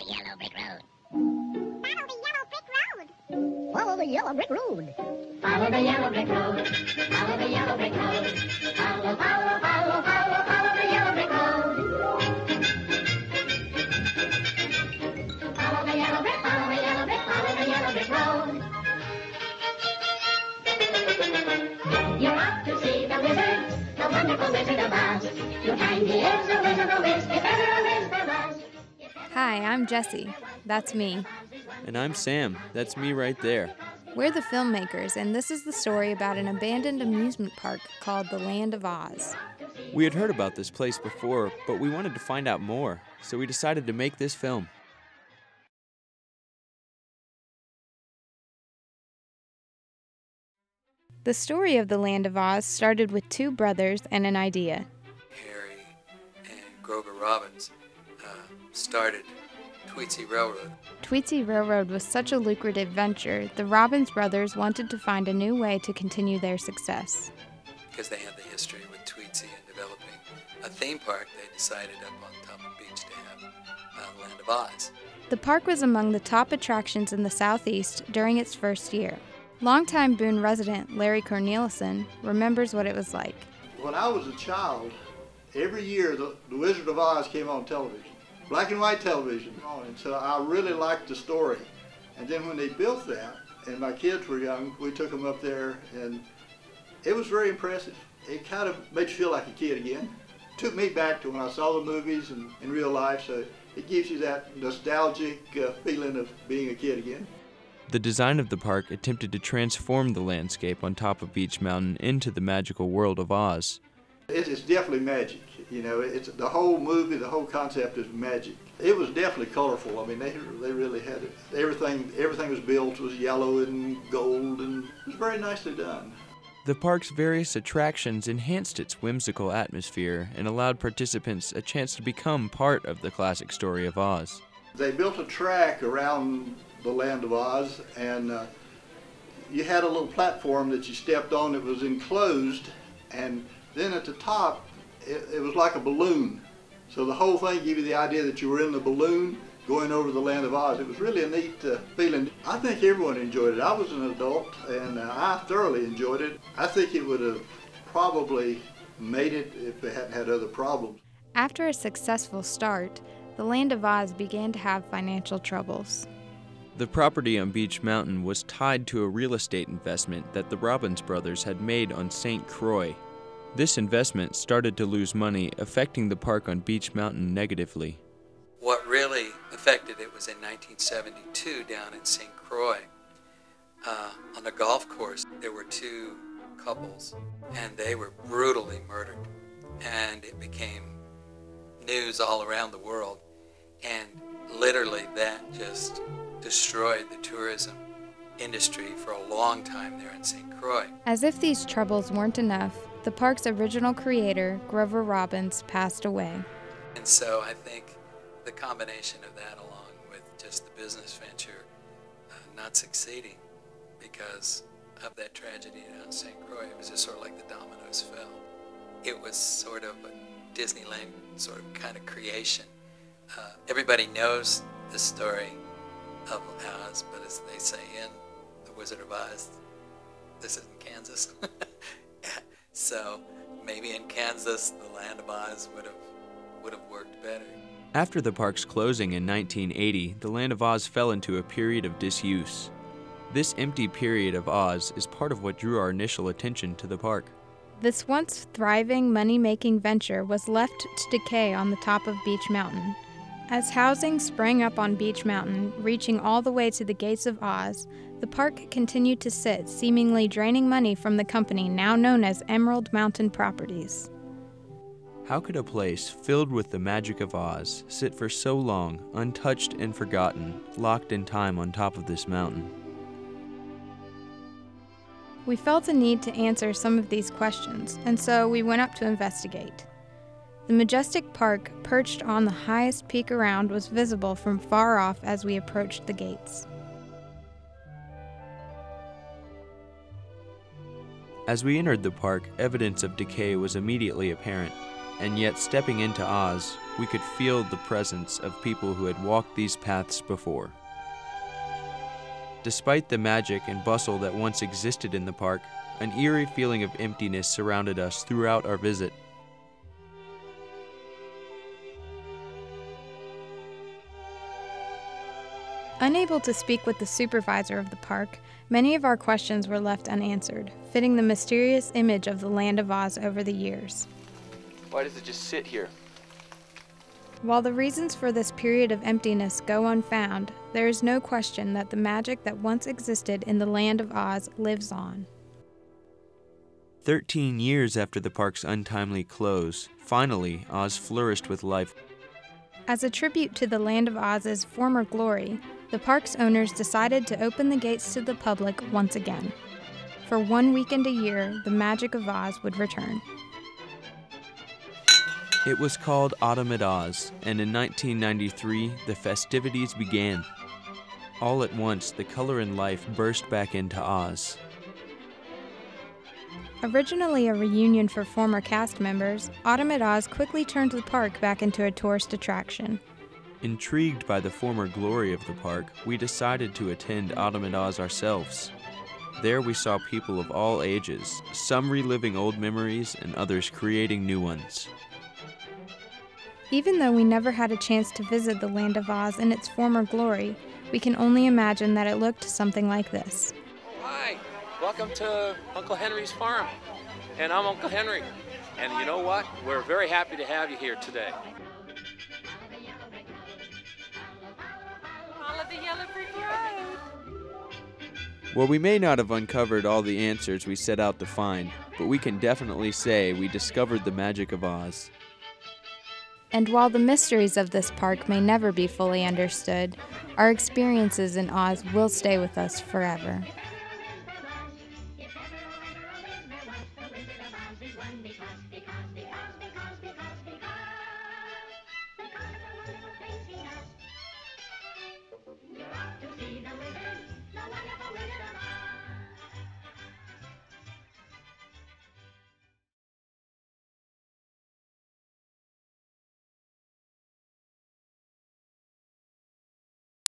the yellow brick road. Follow the yellow brick road. Follow the yellow brick road. Follow the yellow brick road. Follow, follow, follow, follow, follow the yellow brick road. Follow the yellow brick, follow the yellow brick, follow the yellow brick road. You're off to see the wizard, the wonderful Wizard of Oz. You'll find he is a wizard of Wiz, if ever a wiz there was. Hi, I'm Jessie. That's me. And I'm Sam. That's me right there. We're the filmmakers, and this is the story about an abandoned amusement park called the Land of Oz. We had heard about this place before, but we wanted to find out more, so we decided to make this film. The story of the Land of Oz started with two brothers and an idea. Harry and Grover Robbins started Tweetsie Railroad. Tweetsie Railroad was such a lucrative venture, the Robbins brothers wanted to find a new way to continue their success. Because they had the history with Tweetsie and developing a theme park, they decided up on top of Beech to have the Land of Oz. The park was among the top attractions in the Southeast during its first year. Longtime Boone resident Larry Cornelison remembers what it was like. When I was a child, every year the Wizard of Oz came on television. Black and white television. And so I really liked the story. And then when they built that, and my kids were young, we took them up there, and it was very impressive. It kind of made you feel like a kid again. It took me back to when I saw the movies and in real life, so it gives you that nostalgic feeling of being a kid again. The design of the park attempted to transform the landscape on top of Beech Mountain into the magical world of Oz. It's definitely magic. You know, it's the whole movie, the whole concept is magic. It was definitely colorful. I mean, they really had it. Everything was built was yellow and gold, and it was very nicely done. The park's various attractions enhanced its whimsical atmosphere and allowed participants a chance to become part of the classic story of Oz. They built a track around the Land of Oz, and you had a little platform that you stepped on that was enclosed, and then at the top it was like a balloon. So the whole thing gave you the idea that you were in the balloon going over the Land of Oz. It was really a neat feeling. I think everyone enjoyed it. I was an adult, and I thoroughly enjoyed it. I think it would have probably made it if it hadn't had other problems. After a successful start, the Land of Oz began to have financial troubles. The property on Beech Mountain was tied to a real estate investment that the Robbins brothers had made on St. Croix. This investment started to lose money, affecting the park on Beech Mountain negatively. What really affected it was in 1972 down in St. Croix. On a golf course, there were two couples, and they were brutally murdered. And it became news all around the world. And literally that just destroyed the tourism industry for a long time there in St. Croix. As if these troubles weren't enough, the park's original creator, Grover Robbins, passed away. And so I think the combination of that along with just the business venture not succeeding because of that tragedy down in St. Croix, it was just sort of like the dominoes fell. It was sort of a Disneyland sort of kind of creation. Everybody knows the story of Oz, but as they say in The Wizard of Oz, this isn't Kansas. So maybe in Kansas, the Land of Oz would have worked better. After the park's closing in 1980, the Land of Oz fell into a period of disuse. This empty period of Oz is part of what drew our initial attention to the park. This once thriving, money-making venture was left to decay on the top of Beech Mountain. As housing sprang up on Beech Mountain, reaching all the way to the gates of Oz, the park continued to sit, seemingly draining money from the company now known as Emerald Mountain Properties. How could a place filled with the magic of Oz sit for so long, untouched and forgotten, locked in time on top of this mountain? We felt a need to answer some of these questions, and so we went up to investigate. The majestic park, perched on the highest peak around, was visible from far off as we approached the gates. As we entered the park, evidence of decay was immediately apparent, and yet stepping into Oz, we could feel the presence of people who had walked these paths before. Despite the magic and bustle that once existed in the park, an eerie feeling of emptiness surrounded us throughout our visit. Unable to speak with the supervisor of the park, many of our questions were left unanswered, fitting the mysterious image of the Land of Oz over the years. Why does it just sit here? While the reasons for this period of emptiness go unfound, there is no question that the magic that once existed in the Land of Oz lives on. 13 years after the park's untimely close, finally Oz flourished with life. As a tribute to the Land of Oz's former glory, the park's owners decided to open the gates to the public once again. For 1 weekend a year, the magic of Oz would return. It was called Autumn at Oz, and in 1993, the festivities began. All at once, the color and life burst back into Oz. Originally a reunion for former cast members, Autumn at Oz quickly turned the park back into a tourist attraction. Intrigued by the former glory of the park, we decided to attend Autumn at Oz ourselves. There we saw people of all ages, some reliving old memories and others creating new ones. Even though we never had a chance to visit the Land of Oz in its former glory, we can only imagine that it looked something like this. Hi, welcome to Uncle Henry's farm. And I'm Uncle Henry. And you know what? We're very happy to have you here today. Follow the yellow brick road. Well, we may not have uncovered all the answers we set out to find, but we can definitely say we discovered the magic of Oz. And while the mysteries of this park may never be fully understood, our experiences in Oz will stay with us forever. Because